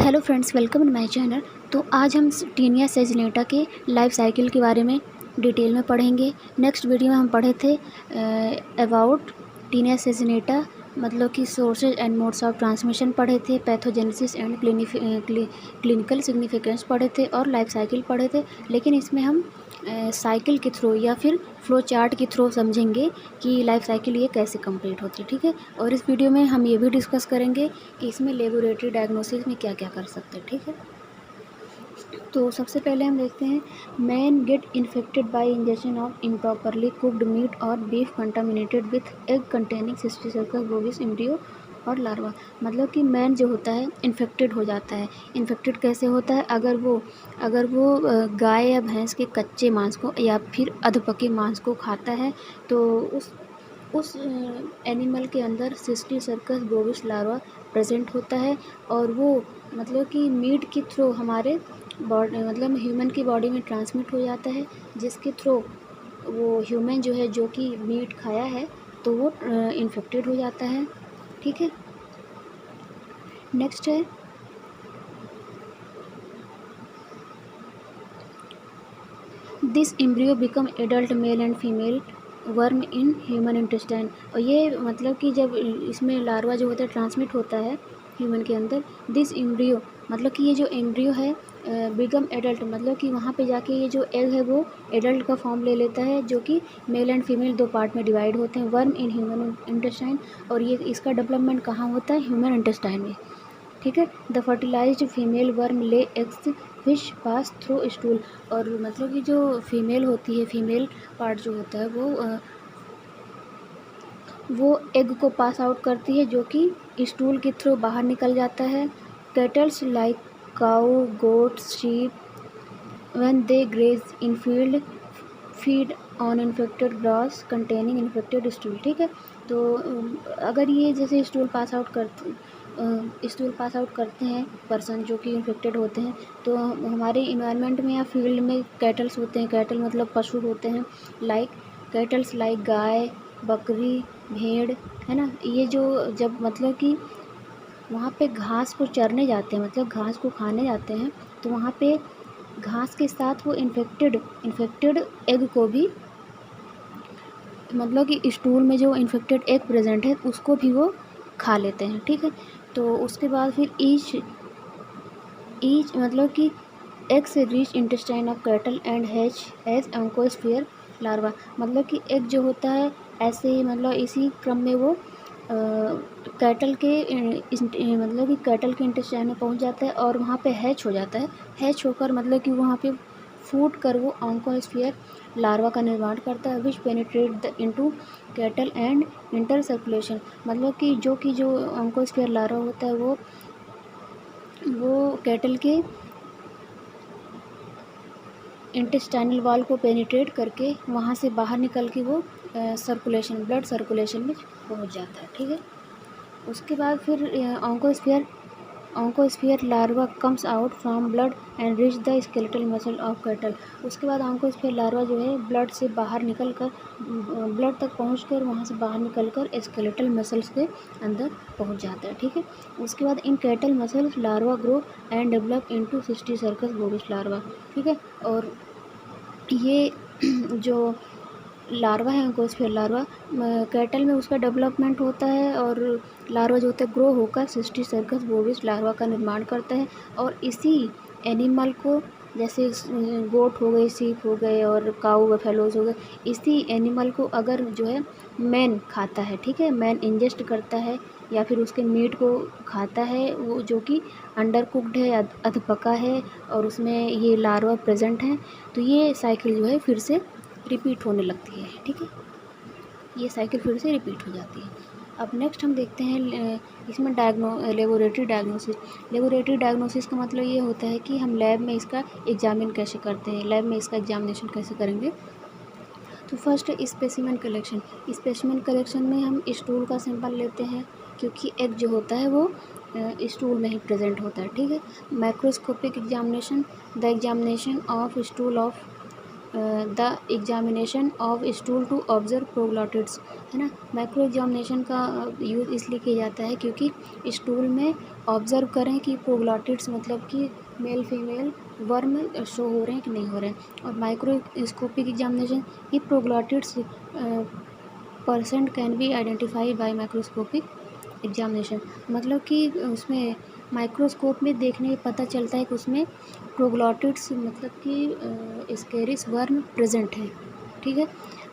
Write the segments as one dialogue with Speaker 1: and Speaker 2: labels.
Speaker 1: Hello friends, welcome in my channel. तो आज हम टीनिया सेजनेटा के लाइफ साइकिल के बारे में डिटेल में पढ़ेंगे। नेक्स्ट वीडियो में हम पढ़े थे अबाउट टीनिया सेजनेटा, मतलब कि sources and modes of transmission पढ़े थे, पैथोजेनेसिस एंड क्लिनिकल सिग्निफिकेंस पढ़े थे और लाइफ साइकिल पढ़े थे। लेकिन इसमें हम साइकिल के थ्रू या फिर फ्लो चार्ट के थ्रू समझेंगे कि लाइफ साइकिल ये कैसे कंप्लीट होती है, ठीक है। और इस वीडियो में हम ये भी डिस्कस करेंगे कि इसमें लेबोरेटरी डायग्नोसिस में क्या क्या कर सकते हैं, ठीक है। तो सबसे पहले हम देखते हैं man get infected by ingestion of improperly cooked meat और beef contaminated with egg containing cysticercus bovis embryo और लार्वा। मतलब कि मैन जो होता है इन्फेक्टेड हो जाता है। इन्फेक्टेड कैसे होता है? अगर वो गाय या भैंस के कच्चे मांस को या फिर अधपके मांस को खाता है तो उस एनिमल के अंदर सिस्टिसर्कस बोविस लार्वा प्रेजेंट होता है और वो मतलब कि मीट के थ्रू हमारे बॉडी मतलब ह्यूमन की बॉडी में ट्रांसमिट हो जाता है, जिसके थ्रू वो ह्यूमन जो है जो कि मीट खाया है तो वो इन्फेक्टेड हो जाता है, ठीक है। नेक्स्ट है this embryo become adult male and female worm in human intestine. और ये मतलब कि जब इसमें लार्वा जो होता है ट्रांसमिट होता है ह्यूमन के अंदर, दिस एम्ब्रियो मतलब कि ये जो एम्ब्रियो है बिकम एडल्ट, मतलब कि वहाँ पे जाके ये जो एग है वो एडल्ट का फॉर्म ले लेता है, जो कि मेल एंड फीमेल दो पार्ट में डिवाइड होते हैं, वर्म इन ह्यूमन इंटेस्टाइन। और ये इसका डेवलपमेंट कहाँ होता है? ह्यूमन इंटेस्टाइन में, ठीक है। The fertilised female worm lay eggs which pass through stool. और मतलब कि जो फीमेल होती है, फीमेल पार्ट जो होता है वो एग को पास आउट करती है, जो कि स्टूल के थ्रू बाहर निकल जाता है। Cattles like cow, goats, sheep when they graze in field feed on infected grass containing infected stool, ठीक है। तो अगर ये जैसे स्टूल पास आउट करते हैं पर्सन जो कि इन्फेक्टेड होते हैं, तो हमारे इन्वायरमेंट में या फील्ड में कैटल्स होते हैं, कैटल मतलब पशु होते हैं, कैटल्स लाइक गाय, बकरी, भेड़, है ना। ये जो जब मतलब कि वहाँ पे घास को चरने जाते हैं, मतलब घास को खाने जाते हैं, तो वहाँ पे घास के साथ वो इन्फेक्टेड एग को भी, मतलब कि स्टूल में जो इन्फेक्टेड एग प्रेजेंट है उसको भी वो खा लेते हैं, ठीक है। तो उसके बाद फिर ईच मतलब कि एग से reach intestine of cattle and hatch as oncosphere larva. मतलब कि एग जो होता है ऐसे ही मतलब इसी क्रम में वो कैटल के मतलब कि कैटल के इंटेस्टाइन में पहुंच जाता है और वहाँ पे हैच हो जाता है। हैच होकर मतलब कि वहाँ पे फूट कर वो ऑन्कोस्फीयर लार्वा का निर्माण करता है, which penetrate the into cattle and enter circulation. मतलब कि जो ऑन्कोस्फीयर लार्वा होता है वो कैटल के इंटेस्टाइनल वॉल को पेनिट्रेट करके वहाँ से बाहर निकल के वो ब्लड सर्कुलेशन में पहुँच जाता है, ठीक है। उसके बाद फिर ऑन्कोस्फीयर larva comes out from blood and reach the skeletal muscle of cattle. उसके बाद ऑन्कोस्फीयर लार्वा जो है ब्लड तक पहुंचकर वहां से बाहर निकलकर स्केलेटल मसल्स के अंदर पहुंच जाता है, ठीक है। उसके बाद in cattle muscles larva grow and develop into cysticercus bovis larva, ठीक है। और ये जो लार्वा है ऑन्कोस्फीयर लार्वा कैटल में उसका डेवलपमेंट होता है और लार्वा जो होता है ग्रो होकर सिस्टिसर्कस बोविस लार्वा का निर्माण करता है। और इसी एनिमल को, जैसे गोट हो गई, सीप हो गए और काऊ बफेलोज हो गए, इसी एनिमल को अगर जो है मैन खाता है, ठीक है, मैन इंजेस्ट करता है या फिर उसके मीट को खाता है, वो जो कि अंडर कुक्ड है, अधपका है और उसमें ये लार्वा प्रेजेंट है, तो ये साइकिल जो है फिर से रिपीट होने लगती है, ठीक है। ये साइकिल फिर से रिपीट हो जाती है। अब नेक्स्ट हम देखते हैं इसमें लेबोरेटरी डायग्नोसिस का मतलब ये होता है कि हम लैब में इसका एग्जामिन कैसे करते हैं, लैब में इसका एग्जामिनेशन कैसे करेंगे। तो फर्स्ट स्पेसिमेन कलेक्शन में हम स्टूल का सैंपल लेते हैं, क्योंकि एग जो होता है वो स्टूल में ही प्रेजेंट होता है, ठीक है। Microscopic examination, the examination of stool of the examination of stool to observe proglottids, है ना। माइक्रो एग्जामिनेशन का यूज़ इसलिए किया जाता है क्योंकि स्टूल में ऑब्जर्व करें कि प्रोग्लॉटिड्स मतलब कि मेल फीमेल वर्म शो हो रहे हैं कि नहीं हो रहे हैं। और माइक्रोस्कोपिक एग्जामिनेशन की proglottids percent can be identified by microscopic examination, मतलब कि उसमें माइक्रोस्कोप में देखने पता चलता है कि उसमें प्रोग्लॉटिड्स मतलब कि स्केरिस वर्म प्रेजेंट है, ठीक है।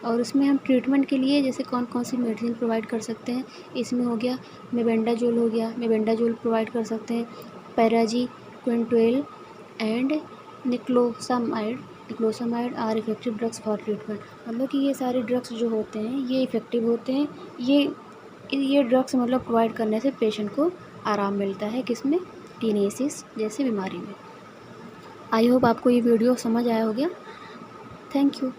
Speaker 1: और उसमें हम ट्रीटमेंट के लिए जैसे कौन कौन सी मेडिसिन प्रोवाइड कर सकते हैं, इसमें हो गया मेबेंडाजोल हो गया, मेबेंडाजोल प्रोवाइड कर सकते हैं, पैराजीक्विन-12 and niclosamide are effective drugs for treatment, मतलब कि ये सारे ड्रग्स जो होते हैं ये इफ़ेक्टिव होते हैं। ये ड्रग्स मतलब प्रोवाइड करने से पेशेंट को आराम मिलता है, किसमें, टीनेसिस जैसी बीमारी में। आई होप आपको ये वीडियो समझ आया हो गया। Thank you.